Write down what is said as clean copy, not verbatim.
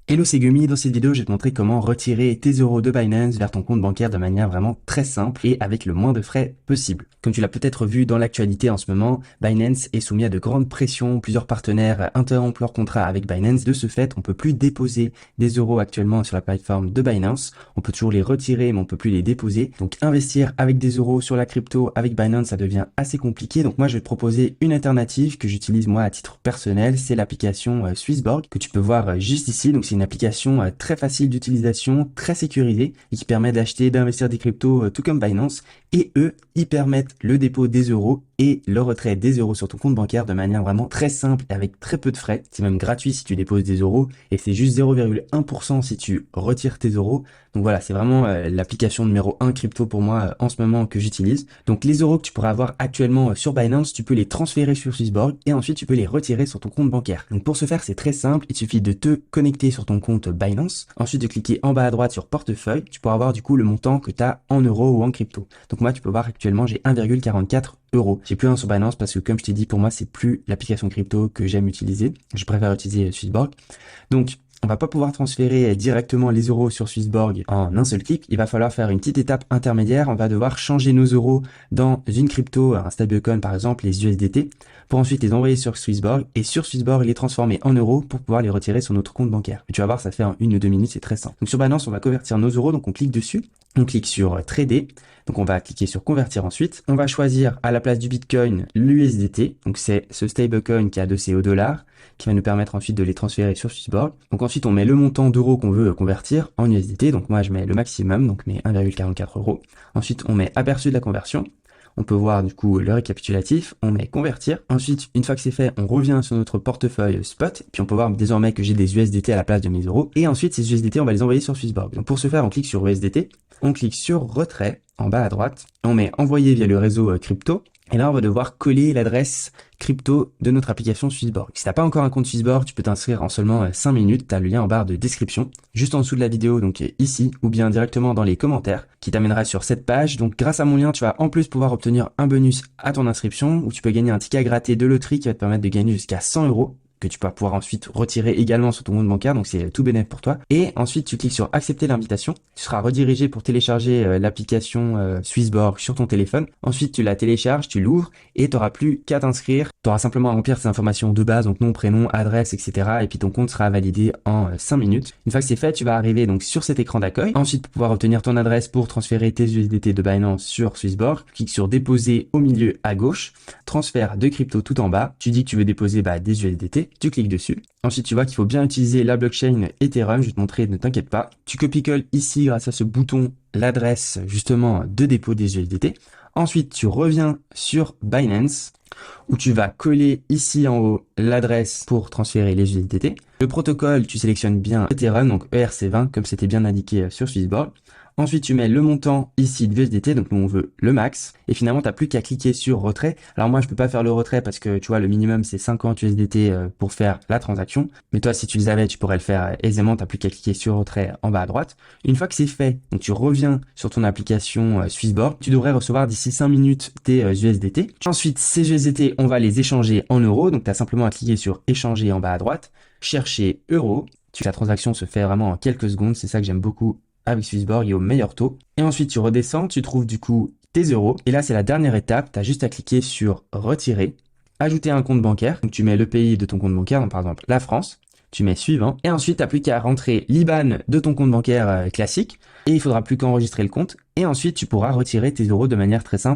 Hello, c'est Gumi. Dans cette vidéo, je vais te montrer comment retirer tes euros de Binance vers ton compte bancaire de manière vraiment très simple et avec le moins de frais possible. Comme tu l'as peut-être vu dans l'actualité en ce moment, Binance est soumis à de grandes pressions. Plusieurs partenaires interrompent leur contrat avec Binance. De ce fait, on peut plus déposer des euros actuellement sur la plateforme de Binance. On peut toujours les retirer, mais on peut plus les déposer. Donc, investir avec des euros sur la crypto avec Binance, ça devient assez compliqué. Donc, moi, je vais te proposer une alternative que j'utilise moi à titre personnel. C'est l'application Swissborg que tu peux voir juste ici. Donc, c'est une application très facile d'utilisation, très sécurisée et qui permet d'acheter, d'investir des cryptos tout comme Binance. Et eux, ils permettent le dépôt des euros et le retrait des euros sur ton compte bancaire de manière vraiment très simple et avec très peu de frais. C'est même gratuit si tu déposes des euros et c'est juste 0,1% si tu retires tes euros. Donc voilà, c'est vraiment l'application numéro 1 crypto pour moi en ce moment que j'utilise. Donc les euros que tu pourras avoir actuellement sur Binance, tu peux les transférer sur Swissborg et ensuite tu peux les retirer sur ton compte bancaire. Donc pour ce faire, c'est très simple, il suffit de te connecter sur ton compte Binance, ensuite de cliquer en bas à droite sur portefeuille, tu pourras voir du coup le montant que tu as en euros ou en crypto. Donc moi tu peux voir actuellement j'ai 1,44 euros. J'ai plus un sur Binance parce que comme je t'ai dit, pour moi c'est plus l'application crypto que j'aime utiliser. Je préfère utiliser Swissborg. Donc on va pas pouvoir transférer directement les euros sur Swissborg en un seul clic. Il va falloir faire une petite étape intermédiaire. On va devoir changer nos euros dans une crypto, un stablecoin par exemple, les USDT, pour ensuite les envoyer sur Swissborg et sur Swissborg les transformer en euros pour pouvoir les retirer sur notre compte bancaire. Et tu vas voir, ça fait en 1 ou 2 minutes, c'est très simple. Donc sur Binance, on va convertir nos euros, donc on clique dessus. On clique sur Trader, donc on va cliquer sur Convertir ensuite. On va choisir à la place du Bitcoin l'USDT, donc c'est ce stablecoin qui est adossé au dollar, qui va nous permettre ensuite de les transférer sur Swissborg. Donc ensuite on met le montant d'euros qu'on veut convertir en USDT, donc moi je mets le maximum, donc mes 1,44 euros. Ensuite on met aperçu de la conversion. On peut voir du coup le récapitulatif, on met convertir. Ensuite, une fois que c'est fait, on revient sur notre portefeuille spot, puis on peut voir désormais que j'ai des USDT à la place de mes euros. Et ensuite, ces USDT, on va les envoyer sur Swissborg. Donc pour ce faire, on clique sur USDT, on clique sur retrait en bas à droite, on met envoyer via le réseau crypto. Et là, on va devoir coller l'adresse crypto de notre application Swissborg. Si t'as pas encore un compte Swissborg, tu peux t'inscrire en seulement 5 minutes. T'as le lien en barre de description, juste en dessous de la vidéo, donc ici, ou bien directement dans les commentaires, qui t'amènera sur cette page. Donc, grâce à mon lien, tu vas en plus pouvoir obtenir un bonus à ton inscription, où tu peux gagner un ticket à gratter de loterie qui va te permettre de gagner jusqu'à 100 euros. Que tu vas pouvoir ensuite retirer également sur ton compte bancaire, donc c'est tout bénéf pour toi. Et ensuite, tu cliques sur accepter l'invitation. Tu seras redirigé pour télécharger l'application Swissborg sur ton téléphone. Ensuite, tu la télécharges, tu l'ouvres et tu n'auras plus qu'à t'inscrire. Tu auras simplement à remplir ces informations de base, donc nom, prénom, adresse, etc. Et puis ton compte sera validé en 5 minutes. Une fois que c'est fait, tu vas arriver donc sur cet écran d'accueil. Ensuite, pour pouvoir obtenir ton adresse pour transférer tes USDT de Binance sur Swissborg, clique sur déposer au milieu à gauche, transfert de crypto tout en bas. Tu dis que tu veux déposer des USDT. Tu cliques dessus. Ensuite, tu vois qu'il faut bien utiliser la blockchain Ethereum. Je vais te montrer, ne t'inquiète pas. Tu copie-colles ici, grâce à ce bouton, l'adresse justement de dépôt des USDT. Ensuite, tu reviens sur Binance, où tu vas coller ici en haut l'adresse pour transférer les USDT. Le protocole, tu sélectionnes bien Ethereum, donc ERC20, comme c'était bien indiqué sur Swissborg. Ensuite, tu mets le montant ici de USDT, donc nous on veut le max. Et finalement, tu n'as plus qu'à cliquer sur retrait. Alors moi, je peux pas faire le retrait parce que tu vois, le minimum c'est 50 USDT pour faire la transaction. Mais toi, si tu les avais, tu pourrais le faire aisément. Tu n'as plus qu'à cliquer sur retrait en bas à droite. Une fois que c'est fait, donc tu reviens sur ton application Swissborg. Tu devrais recevoir d'ici 5 minutes tes USDT. Ensuite, ces USDT, on va les échanger en euros. Donc tu as simplement à cliquer sur échanger en bas à droite, chercher euros. La transaction se fait vraiment en quelques secondes. C'est ça que j'aime beaucoup avec Swissborg et au meilleur taux. Et ensuite, tu redescends, tu trouves du coup tes euros. Et là, c'est la dernière étape. Tu as juste à cliquer sur retirer, ajouter un compte bancaire. Donc, tu mets le pays de ton compte bancaire, donc par exemple la France. Tu mets suivant. Et ensuite, tu n'as plus qu'à rentrer l'IBAN de ton compte bancaire classique. Et il faudra plus qu'enregistrer le compte. Et ensuite, tu pourras retirer tes euros de manière très simple.